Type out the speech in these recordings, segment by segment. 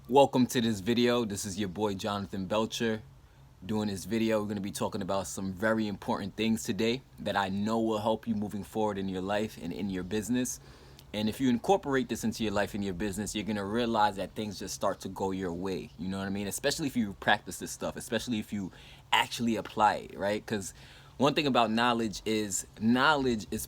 Welcome to this video. This is your boy Jonathan Belcher. Doing this video, we're going to be talking about some very important things today that I know will help you moving forward in your life and in your business. And if you incorporate this into your life and your business, you're going to realize that things just start to go your way. You know what I mean? Especially if you practice this stuff, especially if you actually apply it, right? Because one thing about knowledge is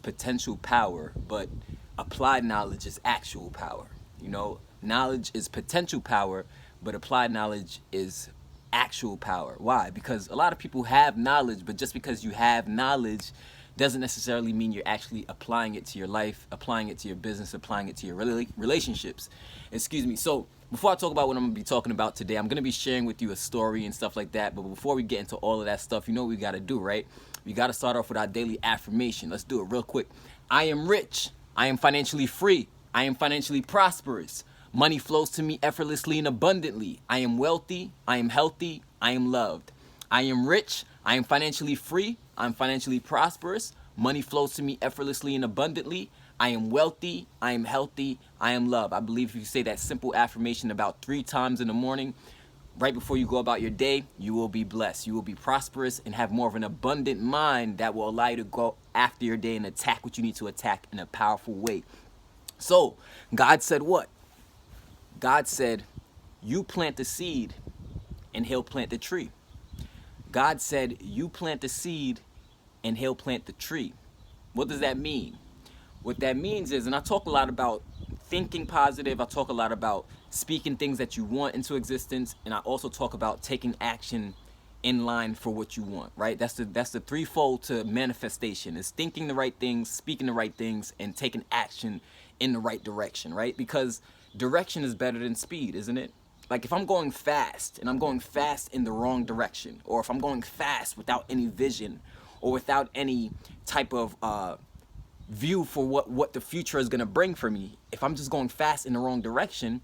potential power, but applied knowledge is actual power. You know, knowledge is potential power, but applied knowledge is actual power. Why? Because a lot of people have knowledge, but just because you have knowledge doesn't necessarily mean you're actually applying it to your life, applying it to your business, applying it to your relationships. Excuse me. So before I talk about what I'm going to be talking about today, I'm going to be sharing with you a story and stuff like that. But before we get into all of that stuff, you know what we got to do, right? We got to start off with our daily affirmation. Let's do it real quick. I am rich. I am financially free. I am financially prosperous. Money flows to me effortlessly and abundantly. I am wealthy. I am healthy. I am loved. I am rich. I am financially free. I'm financially prosperous. Money flows to me effortlessly and abundantly. I am wealthy. I am healthy. I am loved. I believe if you say that simple affirmation about 3 times in the morning, right before you go about your day, you will be blessed. You will be prosperous and have more of an abundant mind that will allow you to go after your day and attack what you need to attack in a powerful way. So, God said what? God said, you plant the seed and he'll plant the tree. God said, you plant the seed and he'll plant the tree. What does that mean? What that means is, and I talk a lot about thinking positive, I talk a lot about speaking things that you want into existence, and I also talk about taking action in line for what you want, right? That's the threefold to manifestation. Is thinking the right things, speaking the right things, and taking action in the right direction, right? Because direction is better than speed, isn't it? Like if I'm going fast and I'm going fast in the wrong direction, or if I'm going fast without any vision or without any type of view for what the future is going to bring for me, if I'm just going fast in the wrong direction,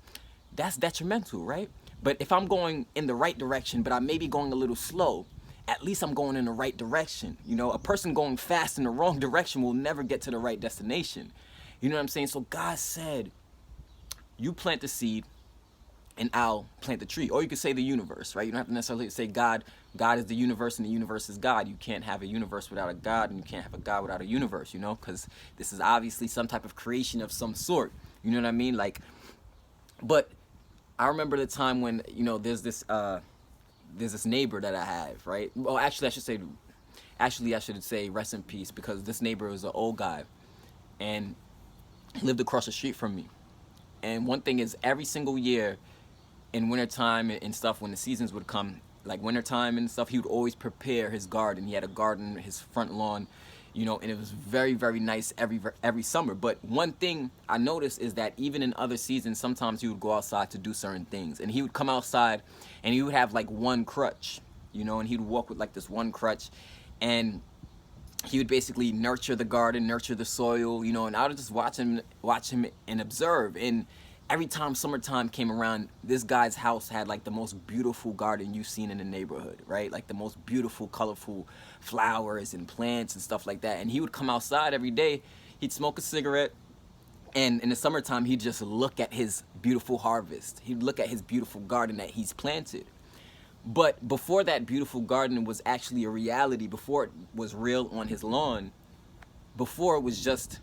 that's detrimental, right? But if I'm going in the right direction, but I may be going a little slow, at least I'm going in the right direction. You know, a person going fast in the wrong direction will never get to the right destination. You know what I'm saying? So God said, you plant the seed and I'll plant the tree. Or you could say the universe, right? You don't have to necessarily say God. God is the universe and the universe is God. You can't have a universe without a God, and you can't have a God without a universe, you know? Because this is obviously some type of creation of some sort. You know what I mean? Like, but I remember the time when, you know, there's this neighbor that I have, right? Well, actually, I should say rest in peace, because this neighbor was an old guy and he lived across the street from me. And one thing is, every single year in wintertime and stuff, when the seasons would come, like wintertime and stuff, he would always prepare his garden. He had a garden, his front lawn, you know, and it was very, very nice every summer. But one thing I noticed is that even in other seasons, sometimes he would go outside to do certain things. And he would come outside and he would have like one crutch, you know, and he'd walk with like this one crutch. And he would basically nurture the garden, nurture the soil, you know, and I would just watch him and observe. And every time summertime came around, this guy's house had like the most beautiful garden you've seen in the neighborhood, right? Like the most beautiful, colorful flowers and plants and stuff like that. And he would come outside every day, he'd smoke a cigarette, and in the summertime, he'd just look at his beautiful harvest. He'd look at his beautiful garden that he's planted. But before that beautiful garden was actually a reality, before it was real on his lawn, before it was just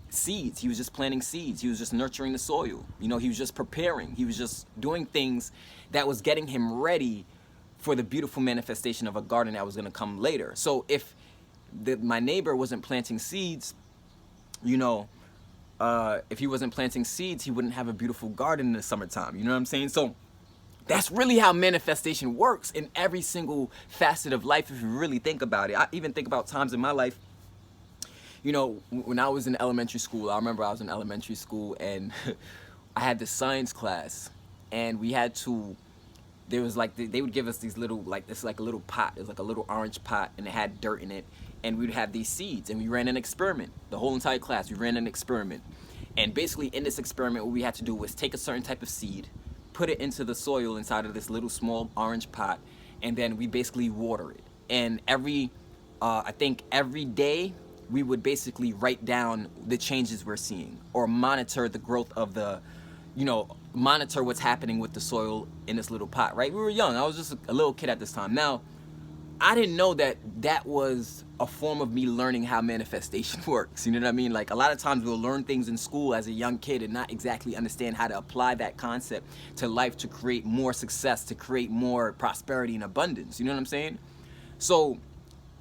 seeds, he was just planting seeds, he was just nurturing the soil, you know, he was just preparing, he was just doing things that was getting him ready for the beautiful manifestation of a garden that was going to come later. So if my neighbor wasn't planting seeds, you know, if he wasn't planting seeds, he wouldn't have a beautiful garden in the summertime. You know what I'm saying? So that's really how manifestation works in every single facet of life, if you really think about it. I even think about times in my life, you know, when I was in elementary school. I remember I was in elementary school and I had this science class, and we had to, there was like, they would give us these little, like, it's like a little pot, it was like a little orange pot, and it had dirt in it, and we'd have these seeds, and we ran an experiment. The whole entire class, we ran an experiment. And basically in this experiment, what we had to do was take a certain type of seed, put it into the soil inside of this little small orange pot, and then we basically water it. And I think every day, we would basically write down the changes we're seeing, or monitor the growth of the, you know, monitor what's happening with the soil in this little pot, right? We were young. I was just a little kid at this time. Now, I didn't know that that was a form of me learning how manifestation works. You know what I mean? Like, a lot of times we'll learn things in school as a young kid and not exactly understand how to apply that concept to life to create more success, to create more prosperity and abundance. You know what I'm saying? So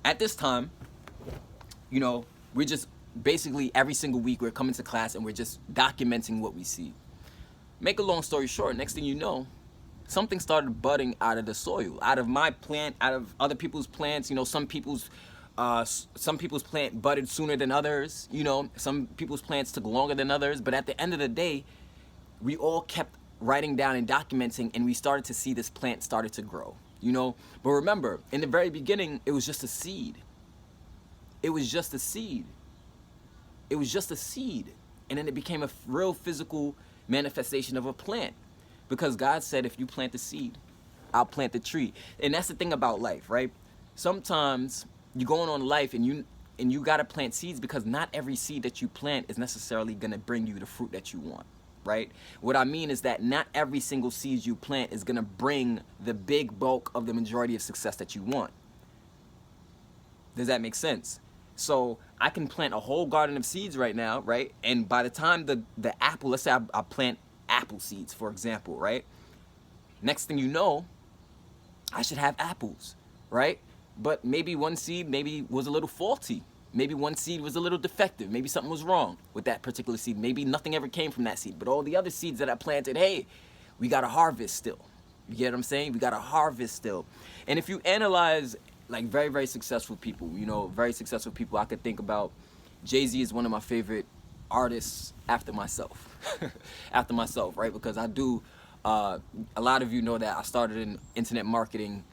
at this time, you know, we're just basically every single week we're coming to class and we're just documenting what we see. Make a long story short, next thing you know, something started budding out of the soil, out of my plant, out of other people's plants. You know, some people's plant budded sooner than others. You know, some people's plants took longer than others. But at the end of the day, we all kept writing down and documenting, and we started to see this plant started to grow. You know, but remember, in the very beginning, it was just a seed. It was just a seed. It was just a seed, and then it became a real physical manifestation of a plant. Because God said, if you plant the seed, I'll plant the tree. And that's the thing about life, right? Sometimes you're going on life and you got to plant seeds, because not every seed that you plant is necessarily going to bring you the fruit that you want, right? What I mean is that not every single seed you plant is going to bring the big bulk of the majority of success that you want. Does that make sense? So I can plant a whole garden of seeds right now, right? And by the time the apple, let's say I plant apple seeds, for example, right? Next thing you know, I should have apples, right? But maybe one seed maybe was a little faulty. Maybe one seed was a little defective. Maybe something was wrong with that particular seed. Maybe nothing ever came from that seed. But all the other seeds that I planted, hey, we got to harvest still. You get what I'm saying? We got to harvest still. And if you analyze like very, very successful people, you know, very successful people, I could think about JayZ is one of my favorite artists after myself. After myself, right? Because I do, a lot of you know that I started in internet marketing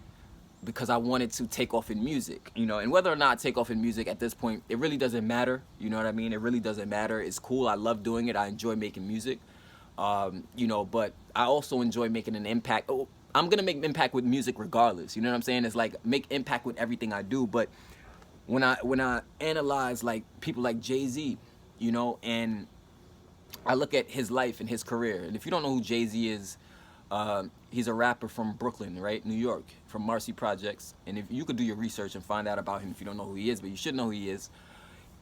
because I wanted to take off in music, you know, and whether or not I take off in music at this point, it really doesn't matter. You know what I mean? It really doesn't matter. It's cool. I love doing it. I enjoy making music, you know, but I also enjoy making an impact. Oh, I'm going to make an impact with music regardless. You know what I'm saying? It's like make impact with everything I do. But when I analyze like people like JayZ, you know, and I look at his life and his career, and if you don't know who JayZ is, he's a rapper from Brooklyn, right, New York, from Marcy Projects. And if you could do your research and find out about him if you don't know who he is, but you should know who he is.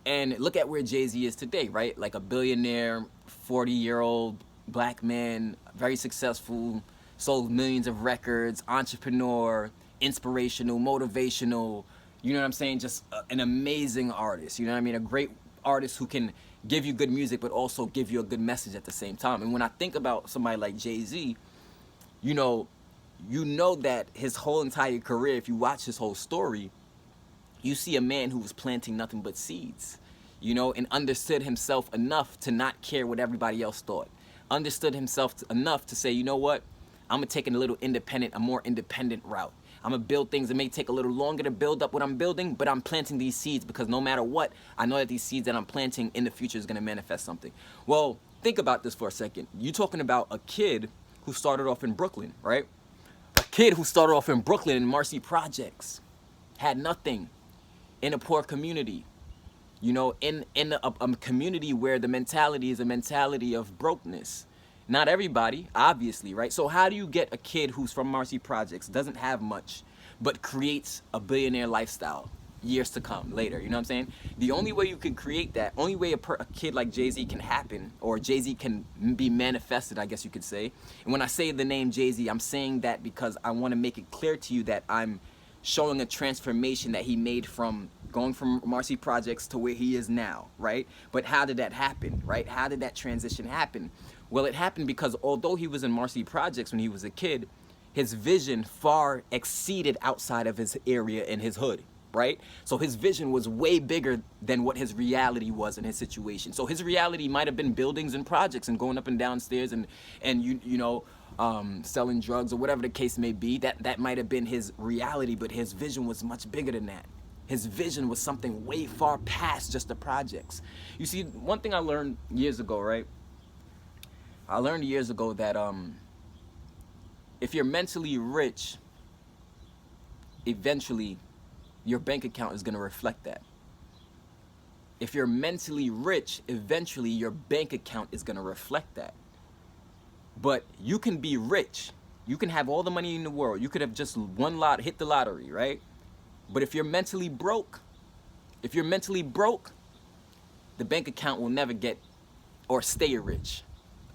And look at where JayZ is today, right? Like a billionaire, 40-year-old black man, very successful, sold millions of records, entrepreneur, inspirational, motivational, you know what I'm saying? Just an amazing artist, you know what I mean? A great artist who can give you good music but also give you a good message at the same time. And when I think about somebody like JayZ, you know that his whole entire career, if you watch his whole story, you see a man who was planting nothing but seeds, you know, and understood himself enough to not care what everybody else thought. Understood himself enough to say, you know what, I'm gonna take a more independent route. I'm gonna build things that may take a little longer to build up what I'm building, but I'm planting these seeds because no matter what, I know that these seeds that I'm planting in the future is gonna manifest something. Well, think about this for a second. You're talking about a kid who started off in Brooklyn, right? A kid who started off in Brooklyn in Marcy Projects, had nothing, in a poor community, you know, in a community where the mentality is a mentality of brokenness. Not everybody, obviously, right? So how do you get a kid who's from Marcy Projects, doesn't have much, but creates a billionaire lifestyle years to come later? You know what I'm saying? The only way you can create that, only way a kid like JayZ can happen, or JayZ can be manifested, I guess you could say. And when I say the name JayZ, I'm saying that because I want to make it clear to you that I'm showing a transformation that he made from going from Marcy Projects to where he is now, right? But how did that happen, right? How did that transition happen? Well, it happened because although he was in Marcy Projects when he was a kid, his vision far exceeded outside of his area in his hood, right? So his vision was way bigger than what his reality was in his situation. So his reality might have been buildings and projects and going up and down stairs and you know, selling drugs or whatever the case may be. That might have been his reality, but his vision was much bigger than that. His vision was something way far past just the projects. You see, one thing I learned years ago, right? I learned years ago that if you're mentally rich, eventually your bank account is going to reflect that. If you're mentally rich, eventually your bank account is going to reflect that. But you can be rich. You can have all the money in the world. You could have just hit the lottery, right? But if you're mentally broke, the bank account will never get or stay rich,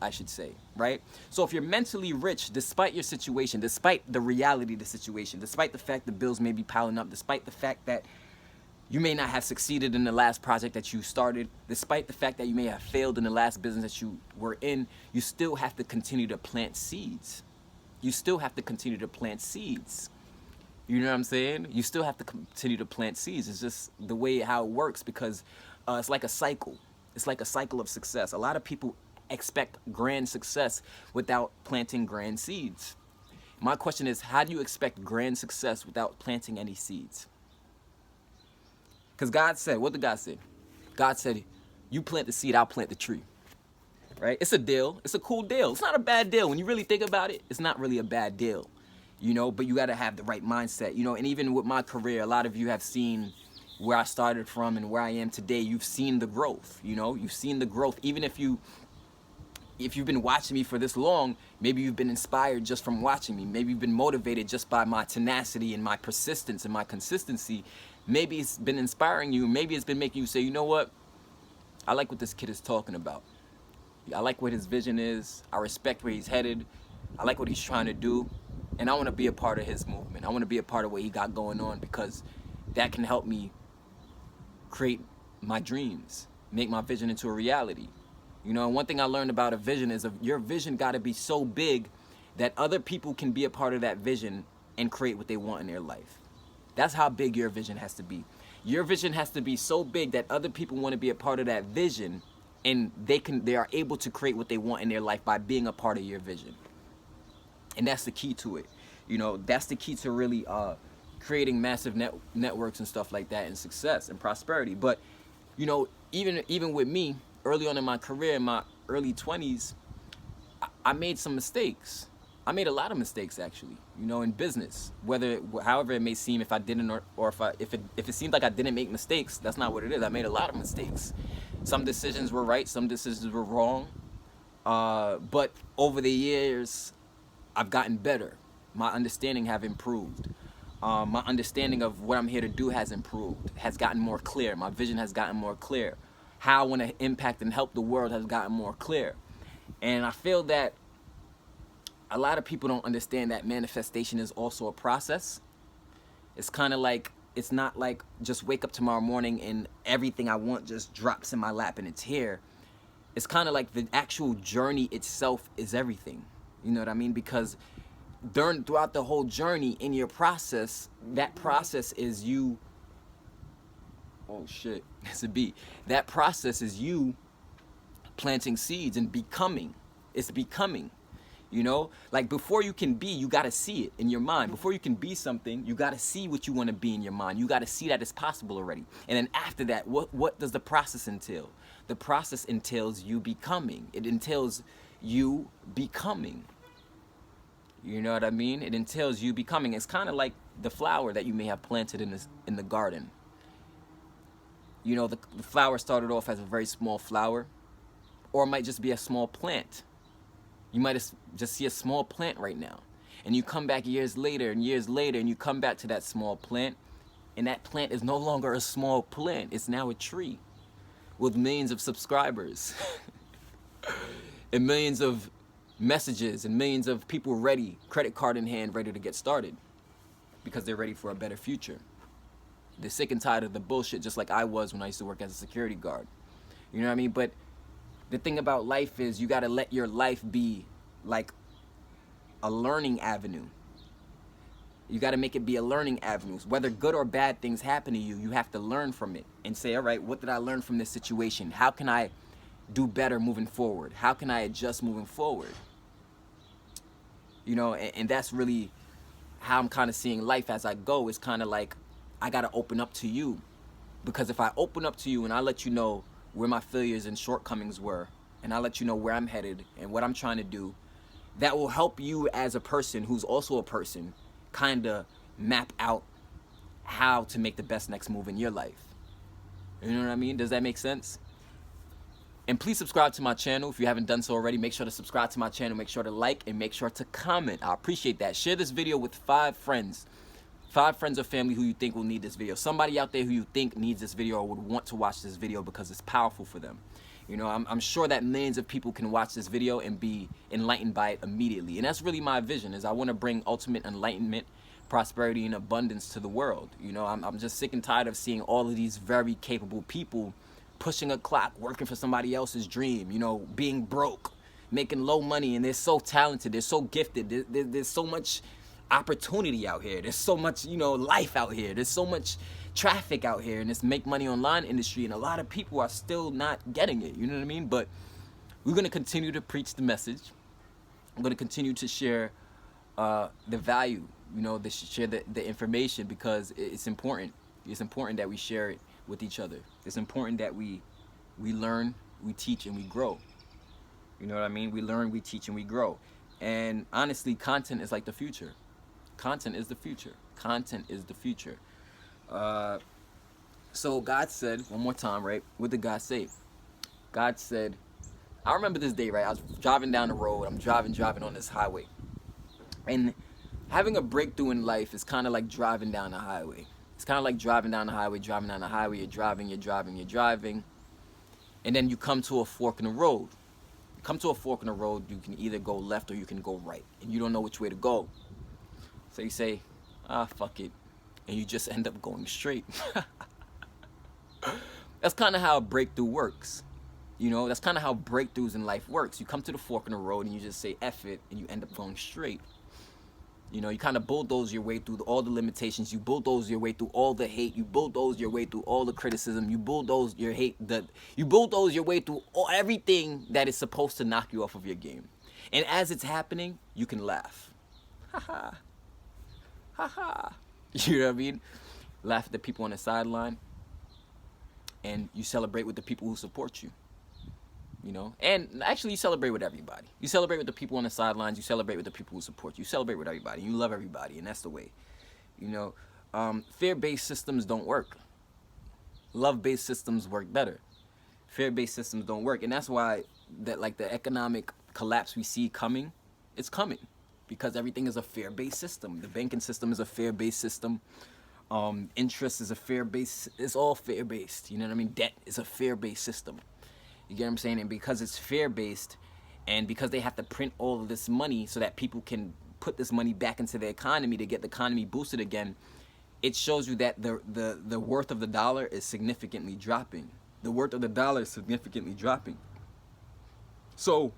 I should say, right? So if you're mentally rich, despite your situation, despite the reality of the situation, despite the fact the bills may be piling up, despite the fact that you may not have succeeded in the last project that you started, despite the fact that you may have failed in the last business that you were in, you still have to continue to plant seeds. You still have to continue to plant seeds. You know what I'm saying? You still have to continue to plant seeds. It's just the way how it works, because it's like a cycle. It's like a cycle of success. A lot of people expect grand success without planting grand seeds. My question is, how do you expect grand success without planting any seeds? Because God said, what did God say? God said, you plant the seed, I'll plant the tree. Right? It's a deal. It's a cool deal. It's not a bad deal. When you really think about it, it's not really a bad deal. You know, but you got to have the right mindset. You know, and even with my career, a lot of you have seen where I started from and where I am today. You've seen the growth. You know, you've seen the growth. Even if you've been watching me for this long, maybe you've been inspired just from watching me. Maybe you've been motivated just by my tenacity and my persistence and my consistency. Maybe it's been inspiring you. Maybe it's been making you say, you know what? I like what this kid is talking about. I like what his vision is. I respect where he's headed. I like what he's trying to do. And I want to be a part of his movement. I want to be a part of what he got going on, because that can help me create my dreams, make my vision into a reality. You know, and one thing I learned about a vision is your vision got to be so big that other people can be a part of that vision and create what they want in their life. That's how big your vision has to be. Your vision has to be so big that other people want to be a part of that vision, and they are able to create what they want in their life by being a part of your vision. And that's the key to it. You know, that's the key to really creating massive networks and stuff like that, and success and prosperity. But, you know, even with me, early on in my career, in my early 20s, I made some mistakes. I made a lot of mistakes, actually, you know, in business. However it may seem, if I didn't, or if it seemed like I didn't make mistakes, that's not what it is. I made a lot of mistakes. Some decisions were right, some decisions were wrong. But over the years, I've gotten better. My understanding have improved. My understanding of what I'm here to do has improved, has gotten more clear. My vision has gotten more clear. How I want to impact and help the world has gotten more clear. And I feel that a lot of people don't understand that manifestation is also a process. It's kind of like, it's not like just wake up tomorrow morning and everything I want just drops in my lap and it's here. It's kind of like the actual journey itself is everything. You know what I mean? Because throughout the whole journey in your process, that process is you. Oh shit, it's a beat. That process is you planting seeds and becoming. It's becoming. You know, like before you can be, you got to see it in your mind. Before you can be something, you got to see what you want to be in your mind. You got to see that it's possible already. And then after that, what does the process entail? The process entails you becoming. It entails you becoming. You know what I mean? It entails you becoming. It's kind of like the flower that you may have planted in the garden. You know, the flower started off as a very small flower, or it might just be a small plant. You might just see a small plant right now. And you come back years later, and you come back to that small plant, and that plant is no longer a small plant. It's now a tree with millions of subscribers and millions of messages and millions of people ready, credit card in hand, ready to get started because they're ready for a better future. They're sick and tired of the bullshit, just like I was when I used to work as a security guard. You know what I mean? But the thing about life is you got to let your life be like a learning avenue. You got to make it be a learning avenue. Whether good or bad things happen to you, you have to learn from it and say, all right, what did I learn from this situation? How can I do better moving forward? How can I adjust moving forward? You know, and that's really how I'm kind of seeing life as I go. It's kind of like I got to open up to you, because if I open up to you and I let you know where my failures and shortcomings were, and I let you know where I'm headed and what I'm trying to do, that will help you as a person who's also a person kind of map out how to make the best next move in your life. You know what I mean? Does that make sense? And please subscribe to my channel if you haven't done so already. Make sure to subscribe to my channel. Make sure to like and make sure to comment. I appreciate that. Share this video with 5 friends. 5 friends or family who you think will need this video. Somebody out there who you think needs this video or would want to watch this video because it's powerful for them. You know, I'm sure that millions of people can watch this video and be enlightened by it immediately. And that's really my vision, is I want to bring ultimate enlightenment, prosperity, and abundance to the world. You know, I'm just sick and tired of seeing all of these very capable people pushing a clock, working for somebody else's dream, you know, being broke, making low money, and they're so talented, they're so gifted, there's so much opportunity out here, there's so much, you know, life out here, there's so much traffic out here in this make money online industry, and a lot of people are still not getting it, you know what I mean? But we're going to continue to preach the message. I'm going to continue to share the value, you know, share the information, because it's important. It's important that we share it with each other. It's important that we learn, we teach, and we grow. You know what I mean? We learn, we teach, and we grow. And honestly, content is like the future. Content is the future. Content is the future. So God said, one more time, right? What did God say? God said, I remember this day, right? I was driving down the road. I'm driving on this highway. And having a breakthrough in life is kind of like driving down the highway. It's kind of like driving down the highway, you're driving, and then you come to a fork in the road. You come to a fork in the road, you can either go left or you can go right, and you don't know which way to go. So you say, fuck it, and you just end up going straight. That's kind of how a breakthrough works. You know, that's kind of how breakthroughs in life works. You come to the fork in the road and you just say, F it, and you end up going straight. You know, you kind of bulldoze your way through all the limitations. You bulldoze your way through all the hate. You bulldoze your way through all the criticism. You bulldoze your you bulldoze your way through everything that is supposed to knock you off of your game. And as it's happening, you can laugh. Ha ha. Ha ha. You know what I mean? Laugh at the people on the sideline. And you celebrate with the people who support you. You know, and actually you celebrate with everybody. You celebrate with the people on the sidelines. You celebrate with the people who support you. You celebrate with everybody. You love everybody, and that's the way. You know, fear-based systems don't work. Love-based systems work better. Fear-based systems don't work, and that's why the economic collapse we see coming, it's coming, because everything is a fear-based system. The banking system is a fear-based system. Interest is a fear-based. It's all fear-based. You know what I mean? Debt is a fear-based system. You get what I'm saying? And because it's fear-based, and because they have to print all of this money so that people can put this money back into the economy to get the economy boosted again, it shows you that the worth of the dollar is significantly dropping. The worth of the dollar is significantly dropping. So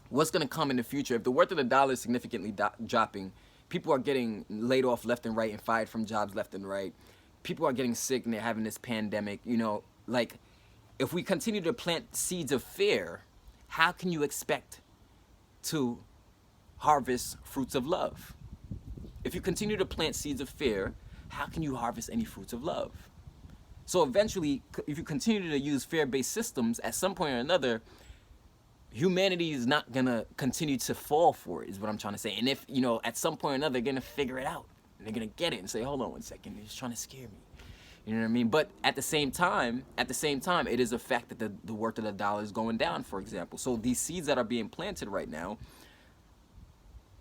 what's going to come in the future? If the worth of the dollar is significantly dropping, people are getting laid off left and right and fired from jobs left and right. People are getting sick and they're having this pandemic, you know, like, if we continue to plant seeds of fear, how can you expect to harvest fruits of love? If you continue to plant seeds of fear, how can you harvest any fruits of love? So eventually, if you continue to use fear-based systems, at some point or another, humanity is not going to continue to fall for it, is what I'm trying to say. And if, you know, at some point or another, they're going to figure it out. They're going to get it and say, hold on one second, they're just trying to scare me. You know what I mean? But at the same time, it is a fact that the worth of the dollar is going down, for example. So these seeds that are being planted right now,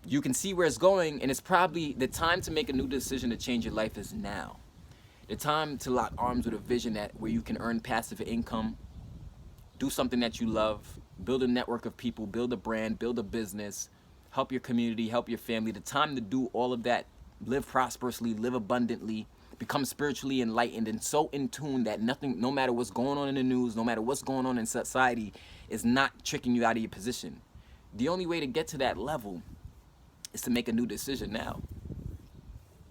you can see where it's going, and it's probably the time to make a new decision to change your life is now. The time to lock arms with a vision where you can earn passive income, do something that you love, build a network of people, build a brand, build a business, help your community, help your family. The time to do all of that, live prosperously, live abundantly, become spiritually enlightened and so in tune that nothing, no matter what's going on in the news, no matter what's going on in society, is not tricking you out of your position. The only way to get to that level is to make a new decision now.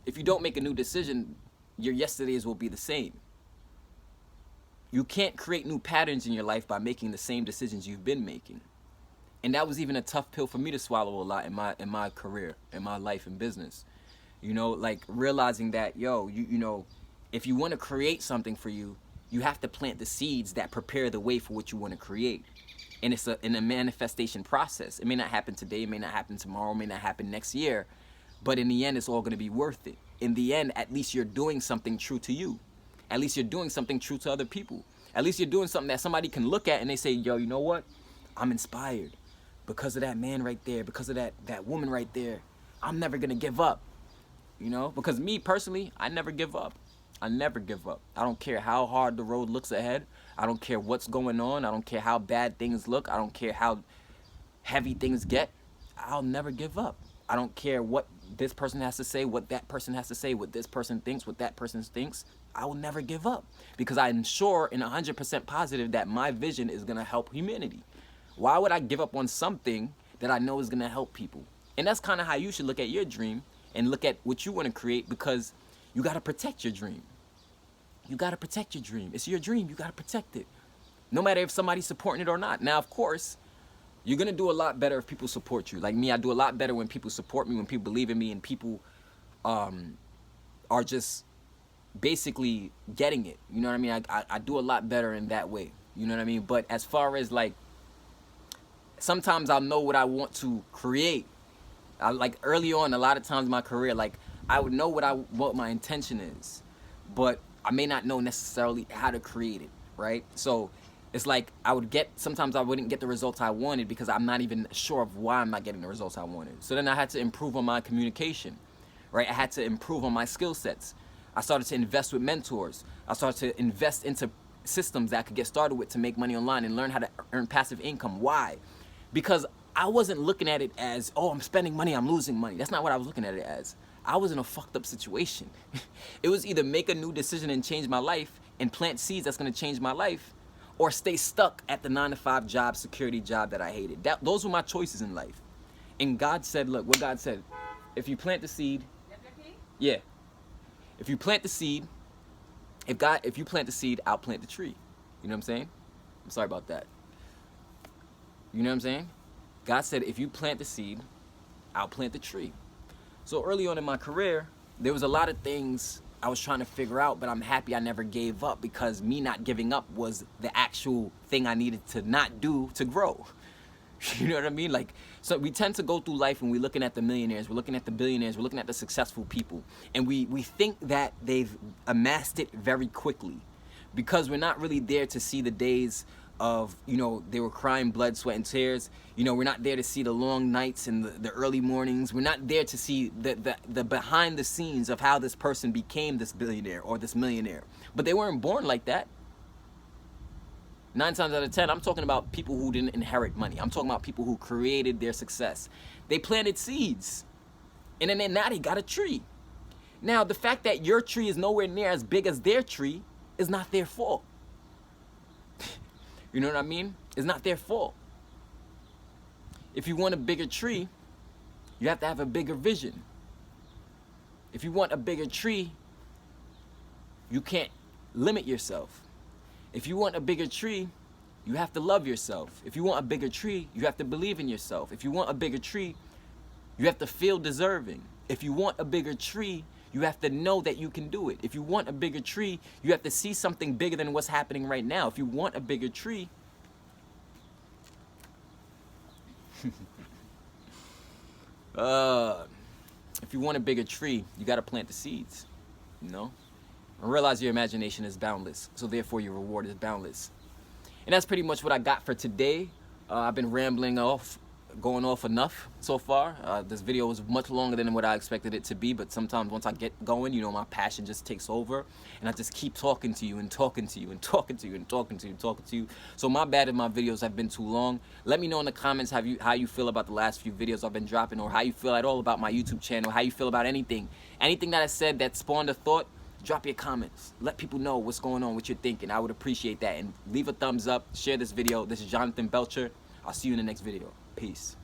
If you don't make a new decision, your yesterdays will be the same. You can't create new patterns in your life by making the same decisions you've been making. And that was even a tough pill for me to swallow a lot in my career, in my life and business. You know, like realizing that, you know, if you want to create something for you, you have to plant the seeds that prepare the way for what you want to create. And it's in a manifestation process. It may not happen today, it may not happen tomorrow, it may not happen next year, but in the end, it's all going to be worth it. In the end, at least you're doing something true to you. At least you're doing something true to other people. At least you're doing something that somebody can look at and they say, yo, you know what? I'm inspired because of that man right there, because of that woman right there. I'm never gonna give up, you know? Because me personally, I never give up. I never give up. I don't care how hard the road looks ahead. I don't care what's going on. I don't care how bad things look. I don't care how heavy things get. I'll never give up. I don't care what this person has to say, what that person has to say, what this person thinks, what that person thinks. I will never give up because I'm sure and 100% positive that my vision is going to help humanity. Why would I give up on something that I know is going to help people? And that's kind of how you should look at your dream and look at what you want to create, because you got to protect your dream. You got to protect your dream. It's your dream. You got to protect it. No matter if somebody's supporting it or not. Now, of course, you're going to do a lot better if people support you. Like me, I do a lot better when people support me, when people believe in me, and people are just basically getting it. You know what I mean? I do a lot better in that way. You know what I mean? But as far as like, sometimes I'll know what I want to create. Like early on, a lot of times in my career, like I would know what my intention is, but I may not know necessarily how to create it, right? So it's like sometimes I wouldn't get the results I wanted because I'm not even sure of why I'm not getting the results I wanted. So then I had to improve on my communication, right? I had to improve on my skill sets. I started to invest with mentors. I started to invest into systems that I could get started with to make money online and learn how to earn passive income. Why? Because I wasn't looking at it as, oh, I'm spending money, I'm losing money. That's not what I was looking at it as. I was in a fucked up situation. It was either make a new decision and change my life and plant seeds that's gonna change my life, or stay stuck at the 9-to-5 job, security job that I hated. Those were my choices in life. And God said, look, what God said, if you plant the seed, yeah. If you plant the seed, if you plant the seed, I'll plant the tree. You know what I'm saying? I'm sorry about that. You know what I'm saying? God said, if you plant the seed, I'll plant the tree. So early on in my career, there was a lot of things I was trying to figure out, but I'm happy I never gave up, because me not giving up was the actual thing I needed to not do to grow. You know what I mean? Like, so we tend to go through life and we're looking at the millionaires, we're looking at the billionaires, we're looking at the successful people, and we think that they've amassed it very quickly, because we're not really there to see the days of, you know, they were crying blood, sweat, and tears. You know, we're not there to see the long nights and the early mornings. We're not there to see the behind the scenes of how this person became this billionaire or this millionaire. But they weren't born like that. 9 times out of 10, I'm talking about people who didn't inherit money. I'm talking about people who created their success. They planted seeds, and then now they got a tree. Now, the fact that your tree is nowhere near as big as their tree is not their fault. You know what I mean? It's not their fault. If you want a bigger tree, you have to have a bigger vision. If you want a bigger tree, you can't limit yourself. If you want a bigger tree, you have to love yourself. If you want a bigger tree, you have to believe in yourself. If you want a bigger tree, you have to feel deserving. If you want a bigger tree, you have to know that you can do it. If you want a bigger tree, you have to see something bigger than what's happening right now. If you want a bigger tree, if you want a bigger tree, you got to plant the seeds, you know? And realize your imagination is boundless, so therefore your reward is boundless. And that's pretty much what I got for today. I've been rambling off, going off enough so far. This video was much longer than what I expected it to be, but sometimes once I get going, you know, my passion just takes over, and I just keep talking to you and talking to you and talking to you and talking to you and talking to you. So my bad if my videos have been too long. Let me know in the comments how you feel about the last few videos I've been dropping, or how you feel at all about my YouTube channel, how you feel about anything that I said that spawned a thought. Drop your comments. Let people know what's going on, what you're thinking. I would appreciate that. And leave a thumbs up. Share this video. This is Jonathan Belcher. I'll see you in the next video. Peace.